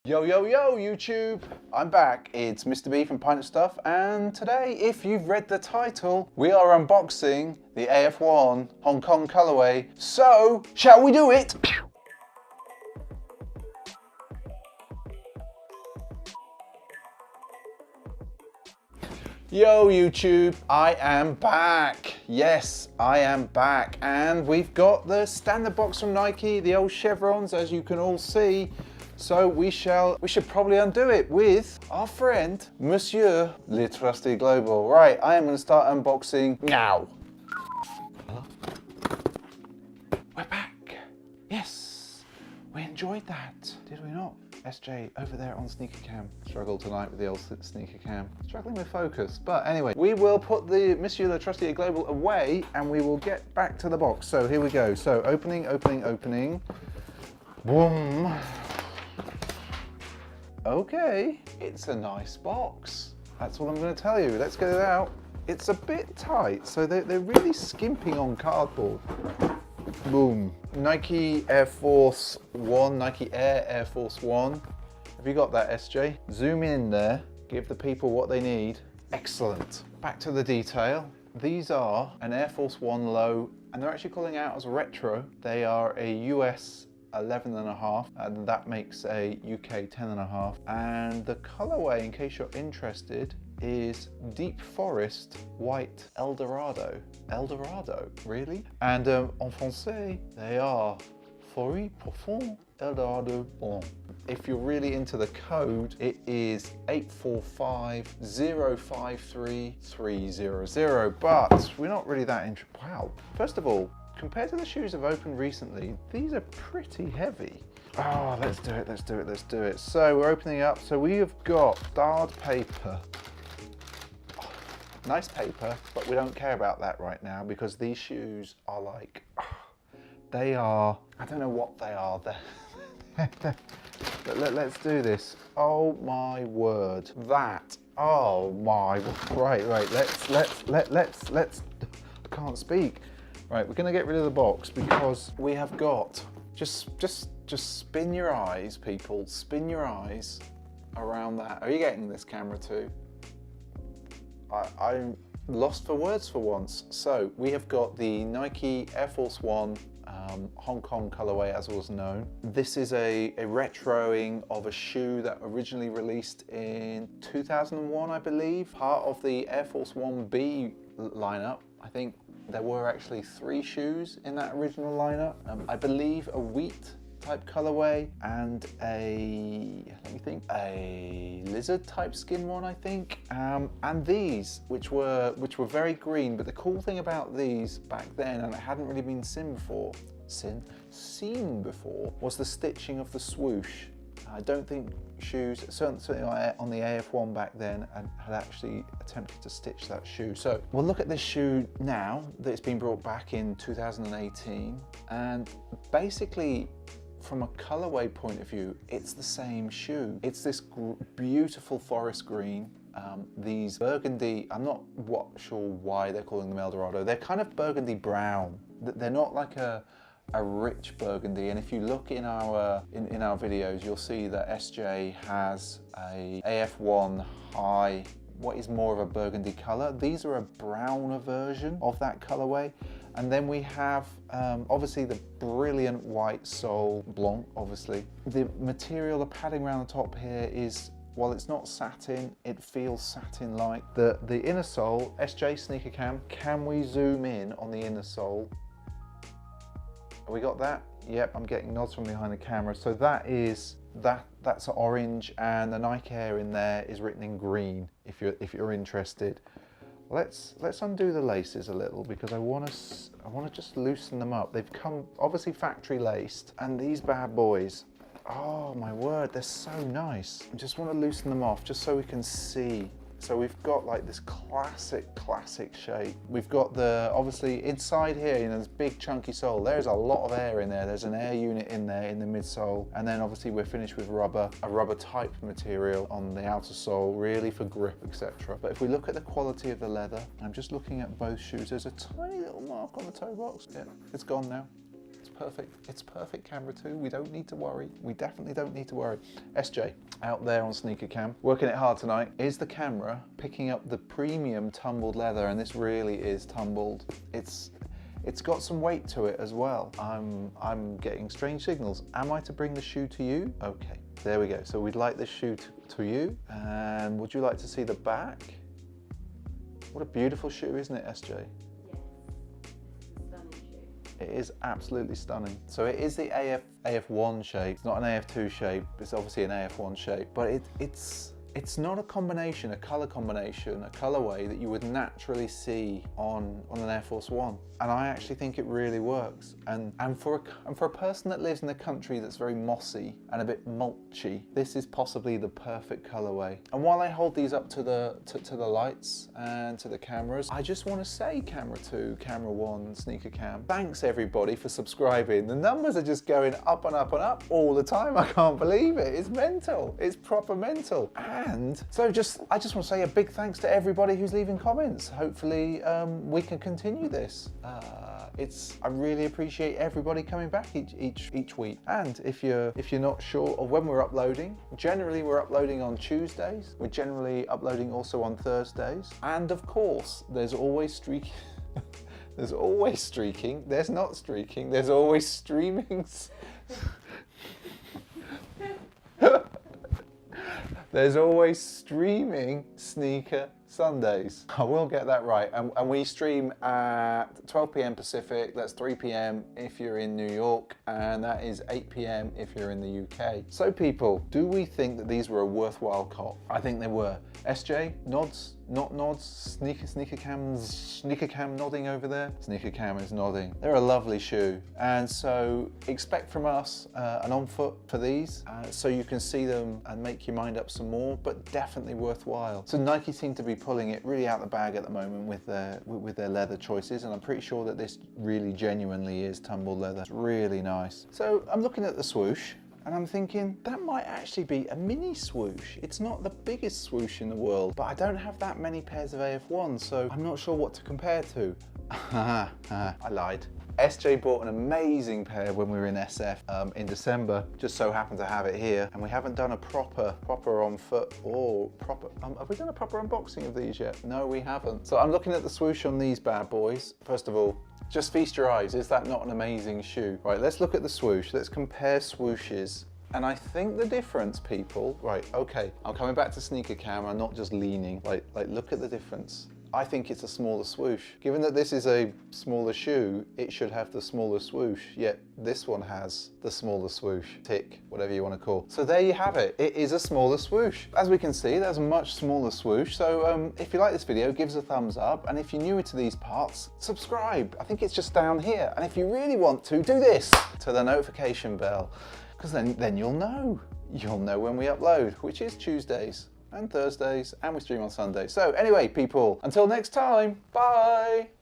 Yo, yo, yo, YouTube! I'm back. It's Mr. B from Pint of Stuff, and today, if you've read the title, we are unboxing the AF1 Hong Kong colorway. So, shall we do it? Yo YouTube, I am back. Yes, I am back, and we've got the standard box from Nike, the old chevrons, as you can all see. So we should probably undo it with our friend, Monsieur Le Trusty Global. Right, I am going to start unboxing now. We're back. Yes, we enjoyed that, did we not? SJ over there on sneaker cam. Struggle tonight with the old sneaker cam. Struggling with focus. But anyway, we will put the Monsieur Le Trusty Global away and we will get back to the box. So here we go. So opening. Boom. Okay, it's a nice box. That's what I'm going to tell you. Let's get it out. It's a bit tight, so they're really skimping on cardboard. Boom. Nike Air Force One, Nike Air Force One. Have you got that, SJ? Zoom in there, give the people what they need. Excellent. Back to the detail. These are an Air Force One low, and they're actually calling out as retro. They are a US 11.5, and that makes a UK 10.5. And the colorway, in case you're interested, is Deep Forest White Eldorado. Eldorado, really? And en français, they are Forêt Profonde Eldorado Blanc. If you're really into the code, it is 845053300. But we're not really that interested. Wow. First of all, compared to the shoes I've opened recently, these are pretty heavy. Oh, let's do it. So we're opening up. So we have got starred paper. Nice paper, but we don't care about that right now because these shoes are like, they are, I don't know what they are. But let's do this. Oh my word. That, oh my, right, let's, I can't speak. Right, we're gonna get rid of the box because we have got, just spin your eyes, people, spin your eyes around that. Are you getting this camera too? I'm lost for words for once. So we have got the Nike Air Force One Hong Kong colorway, as was known. This is a retroing of a shoe that originally released in 2001, I believe. Part of the Air Force One B lineup. I think there were actually 3 shoes in that original lineup. I believe a wheat type colorway and a lizard type skin one, I think, and these which were very green. But the cool thing about these back then, and it hadn't really been seen before, was the stitching of the swoosh. I don't think shoes, certainly on the AF1 back then, had actually attempted to stitch that shoe. So we'll look at this shoe now that it's been brought back in 2018, and basically, from a colorway point of view, it's the same shoe. It's this beautiful forest green. These burgundy, I'm not sure why they're calling them Eldorado. They're kind of burgundy brown. They're not like a rich burgundy. And if you look in our videos, you'll see that SJ has a AF1 high, what is more of a burgundy color. These are a browner version of that colorway. And then we have, obviously, the brilliant white sole, blanc, obviously. The material, the padding around the top here is, while it's not satin, it feels satin-like. The inner sole, SJ Sneaker Cam, can we zoom in on the inner sole? Have we got that? Yep, I'm getting nods from behind the camera. So that's orange, and the Nike Air in there is written in green, if you're interested. Let's undo the laces a little because I want to just loosen them up. They've come obviously factory laced, and these bad boys, oh my word, they're so nice. I just want to loosen them off just so we can see. So we've got like this classic shape. We've got the, obviously inside here, you know, this big chunky sole. There's a lot of air in there. There's an air unit in there in the midsole. And then obviously we're finished with rubber, a rubber type material on the outer sole, really for grip, etc. But if we look at the quality of the leather, I'm just looking at both shoes. There's a tiny little mark on the toe box. Yeah, it's gone now. It's perfect. It's perfect camera too. We don't need to worry. We definitely don't need to worry. SJ, out there on Sneaker Cam, working it hard tonight. Is the camera picking up the premium tumbled leather? And this really is tumbled. It's got some weight to it as well. I'm getting strange signals. Am I to bring the shoe to you? Okay, there we go. So we'd like this shoe to you. And would you like to see the back? What a beautiful shoe, isn't it, SJ? It is absolutely stunning. So it is the AF1 shape. It's not an AF2 shape. It's obviously an AF1 shape, but it's not a combination, a color combination, a colorway that you would naturally see on an Air Force One. And I actually think it really works. And for a person that lives in a country that's very mossy and a bit mulchy, this is possibly the perfect colorway. And while I hold these up to the lights and to the cameras, I just want to say, Camera 2, Camera 1, Sneaker Cam, thanks everybody for subscribing. The numbers are just going up and up and up all the time. I can't believe it. It's mental. It's proper mental. And so I just want to say a big thanks to everybody who's leaving comments. Hopefully we can continue this. I really appreciate everybody coming back each week. And if you're not sure of when we're uploading, generally we're uploading on Tuesdays. We're generally uploading also on Thursdays. And of course, there's always streaking. There's always streaking. There's not streaking. There's always streaming. There's always streaming Sneaker Sundays. I will get that right. And we stream at 12 p.m. Pacific. That's 3 p.m. if you're in New York. And that is 8 p.m. if you're in the UK. So people, do we think that these were a worthwhile cop? I think they were. SJ, nods, not nods, Sneaker Cam nodding over there. Sneaker Cam is nodding. They're a lovely shoe. And so expect from us an on foot for these so you can see them and make your mind up some more, but definitely worthwhile. So Nike seem to be pulling it really out the bag at the moment with their leather choices, and I'm pretty sure that this really genuinely is tumbled leather. It's really nice. So I'm looking at the swoosh and I'm thinking that might actually be a mini swoosh. It's not the biggest swoosh in the world, but I don't have that many pairs of AF1s, so I'm not sure what to compare to. I lied. SJ bought an amazing pair when we were in SF in December. Just so happened to have it here, and we haven't done a proper on foot or proper. Have we done a proper unboxing of these yet? No, we haven't. So I'm looking at the swoosh on these bad boys. First of all, just feast your eyes. Is that not an amazing shoe? Right, let's look at the swoosh. Let's compare swooshes. And I think the difference, people. Right, okay. I'm coming back to Sneaker Cam. I'm not just leaning. Like look at the difference. I think it's a smaller swoosh. Given that this is a smaller shoe, it should have the smaller swoosh, yet this one has the smaller swoosh, tick, whatever you want to call. So there you have it. It is a smaller swoosh. As we can see, there's a much smaller swoosh. So if you like this video, give us a thumbs up. And if you're newer to these parts, subscribe. I think it's just down here. And if you really want to, do this to the notification bell, because then you'll know. You'll know when we upload, which is Tuesdays and Thursdays, and we stream on Sundays. So anyway, people, until next time, bye.